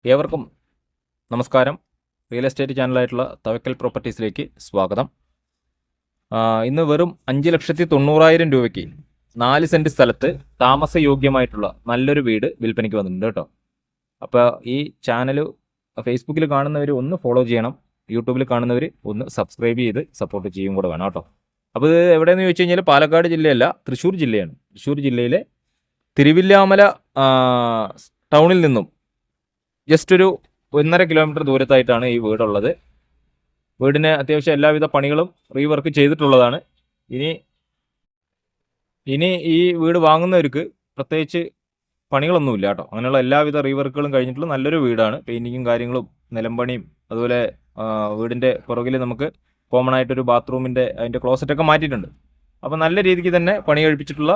ഏവർക്കും നമസ്കാരം. Real estate ചാനലായിട്ടുള്ള Thavakkal പ്രോപ്പർട്ടീസിലേക്ക് സ്വാഗതം. ഇന്ന് വെറും 5,90,000 രൂപയ്ക്ക് 4 സെൻറ്റ് സ്ഥലത്ത് താമസയോഗ്യമായിട്ടുള്ള നല്ലൊരു വീട് വിൽപ്പനയ്ക്ക് വന്നിട്ടുണ്ട് കേട്ടോ. അപ്പോൾ ഈ ചാനൽ ഫേസ്ബുക്കിൽ കാണുന്നവർ ഒന്ന് ഫോളോ ചെയ്യണം, യൂട്യൂബിൽ കാണുന്നവർ ഒന്ന് സബ്സ്ക്രൈബ് ചെയ്ത് സപ്പോർട്ട് ചെയ്യും കൂടെ വേണം കേട്ടോ. അപ്പോൾ ഇത് എവിടെയെന്ന് ചോദിച്ചു കഴിഞ്ഞാൽ പാലക്കാട് ജില്ലയല്ല, തൃശ്ശൂർ ജില്ലയാണ്. തൃശ്ശൂർ ജില്ലയിലെ തിരുവില്ലാമല ടൗണിൽ നിന്നും ജസ്റ്റ് ഒരു 1.5 കിലോമീറ്റർ ദൂരത്തായിട്ടാണ് ഈ വീടുള്ളത്. വീടിന് അത്യാവശ്യം എല്ലാവിധ പണികളും റീവർക്ക് ചെയ്തിട്ടുള്ളതാണ്. ഇനി ഈ വീട് വാങ്ങുന്നവർക്ക് പ്രത്യേകിച്ച് പണികളൊന്നുമില്ല കേട്ടോ. അങ്ങനെയുള്ള എല്ലാവിധ റീവർക്കുകളും കഴിഞ്ഞിട്ടുള്ള നല്ലൊരു വീടാണ്. പെയിൻറ്റിങ്ങും കാര്യങ്ങളും നിലമ്പണിയും അതുപോലെ വീടിൻ്റെ പുറകിൽ നമുക്ക് കോമൺ ആയിട്ടൊരു ബാത്റൂമിൻ്റെ അതിൻ്റെ ക്ലോസറ്റൊക്കെ മാറ്റിയിട്ടുണ്ട്. അപ്പോൾ നല്ല രീതിക്ക് തന്നെ പണി കഴിപ്പിച്ചിട്ടുള്ള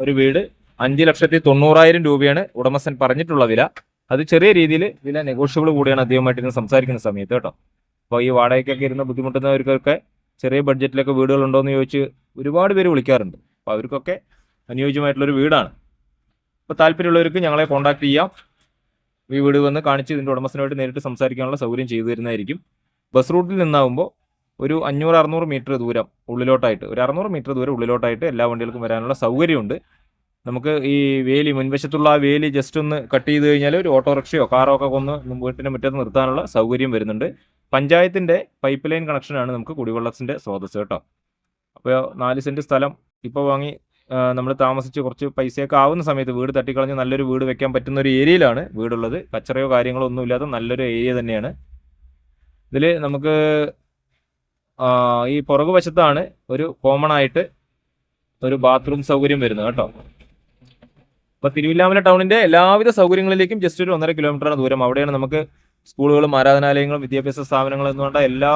ഒരു വീട്. 5,90,000 രൂപയാണ് ഉടമസ്ഥൻ പറഞ്ഞിട്ടുള്ള വില. അത് ചെറിയ രീതിയിൽ വില നെഗോഷ്യബിൾ കൂടിയാണ് അദ്ദേഹമായിട്ട് ഇന്ന് സംസാരിക്കുന്ന സമയത്ത് കേട്ടോ. അപ്പോൾ ഈ വാടകയ്ക്കൊക്കെ ഇരുന്ന് ബുദ്ധിമുട്ടുന്നവർക്കൊക്കെ ചെറിയ ബഡ്ജറ്റിലൊക്കെ വീടുകളുണ്ടോ എന്ന് ചോദിച്ച് ഒരുപാട് പേര് വിളിക്കാറുണ്ട്. അപ്പോൾ അവർക്കൊക്കെ അനുയോജ്യമായിട്ടുള്ളൊരു വീടാണ്. അപ്പോൾ താല്പര്യമുള്ളവർക്ക് ഞങ്ങളെ കോൺടാക്ട് ചെയ്യാം. ഈ വീട് വന്ന് കാണിച്ച് ഇതിൻ്റെ ഉടമസ്ഥനുമായിട്ട് നേരിട്ട് സംസാരിക്കാനുള്ള സൗകര്യം ചെയ്തു തരുന്നതായിരിക്കും. ബസ് റൂട്ടിൽ നിന്നാകുമ്പോൾ ഒരു 500-600 മീറ്റർ ദൂരം ഉള്ളിലോട്ടായിട്ട്, ഒരു 600 മീറ്റർ ദൂരം ഉള്ളിലോട്ടായിട്ട് എല്ലാ വണ്ടികൾക്കും വരാനുള്ള സൗകര്യമുണ്ട്. നമുക്ക് ഈ വേലി, മുൻവശത്തുള്ള ആ വേലി ജസ്റ്റ് ഒന്ന് കട്ട് ചെയ്ത് കഴിഞ്ഞാൽ ഒരു ഓട്ടോറിക്ഷയോ കാറോ ഒക്കെ ഒന്ന് വീട്ടിൻ്റെ മുറ്റത്ത് നിർത്താനുള്ള സൗകര്യം വരുന്നുണ്ട്. പഞ്ചായത്തിൻ്റെ പൈപ്പ് ലൈൻ കണക്ഷനാണ് നമുക്ക് കുടിവെള്ളത്തിൻ്റെ സ്രോതസ് കേട്ടോ. അപ്പോൾ 4 സെൻറ്റ് സ്ഥലം ഇപ്പോൾ വാങ്ങി നമ്മൾ താമസിച്ച് കുറച്ച് പൈസയൊക്കെ ആവുന്ന സമയത്ത് വീട് തട്ടിക്കളഞ്ഞ് നല്ലൊരു വീട് വെക്കാൻ പറ്റുന്ന ഒരു ഏരിയയിലാണ് വീടുള്ളത്. കച്ചറയോ കാര്യങ്ങളോ ഒന്നും ഇല്ലാത്ത നല്ലൊരു ഏരിയ തന്നെയാണ്. ഇതിൽ നമുക്ക് ഈ പുറകുവശത്താണ് ഒരു കോമൺ ആയിട്ട് ഒരു ബാത്റൂം സൗകര്യം വരുന്നത് കേട്ടോ. അപ്പോൾ തിരുവില്ലാമല ടൗണിൻ്റെ എല്ലാവിധ സൗകര്യങ്ങളിലേക്കും ജസ്റ്റ് ഒരു 1.5 കിലോമീറ്ററാണ് ദൂരം. അവിടെയാണ് നമുക്ക് സ്കൂളുകളും ആരാധനാലയങ്ങളും വിദ്യാഭ്യാസ സ്ഥാപനങ്ങളും എന്നുവേണ്ട എല്ലാ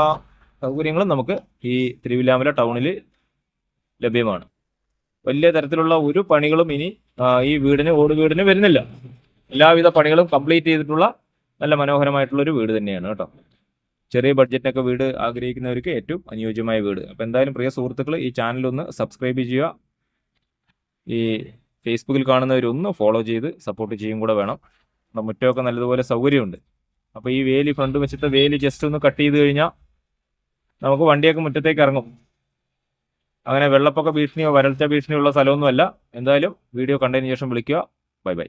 സൗകര്യങ്ങളും നമുക്ക് ഈ തിരുവില്ലാമല ടൗണിൽ ലഭ്യമാണ്. വലിയ തരത്തിലുള്ള ഒരു പണികളും ഇനി ഈ ഓട് വീടിന് വരുന്നില്ല. എല്ലാവിധ പണികളും കംപ്ലീറ്റ് ചെയ്തിട്ടുള്ള നല്ല മനോഹരമായിട്ടുള്ളൊരു വീട് തന്നെയാണ് കേട്ടോ. ചെറിയ ബഡ്ജറ്റിനൊക്കെ വീട് ആഗ്രഹിക്കുന്നവർക്ക് ഏറ്റവും അനുയോജ്യമായ വീട്. അപ്പോൾ എന്തായാലും പ്രിയ സുഹൃത്തുക്കൾ, ഈ ചാനലൊന്ന് സബ്സ്ക്രൈബ് ചെയ്യുക. ഈ ഫേസ്ബുക്കിൽ കാണുന്നവരൊന്ന് ഫോളോ ചെയ്ത് സപ്പോർട്ട് ചെയ്യും കൂടെ വേണം. മുറ്റമൊക്കെ നല്ലതുപോലെ സൗകര്യമുണ്ട്. അപ്പോൾ ഈ വേലി, ഫ്രണ്ട് വശത്തെ വേലി ജസ്റ്റ് ഒന്ന് കട്ട് ചെയ്ത് കഴിഞ്ഞാൽ നമുക്ക് വണ്ടിയൊക്കെ മുറ്റത്തേക്ക് ഇറങ്ങും. അങ്ങനെ വെള്ളപ്പൊക്ക ഭീഷണിയോ വരൾച്ച ഭീഷണിയോ ഉള്ള സ്ഥലമൊന്നുമല്ല. എന്തായാലും വീഡിയോ കണ്ടതിന് ശേഷം വിളിക്കുക. Bye bye.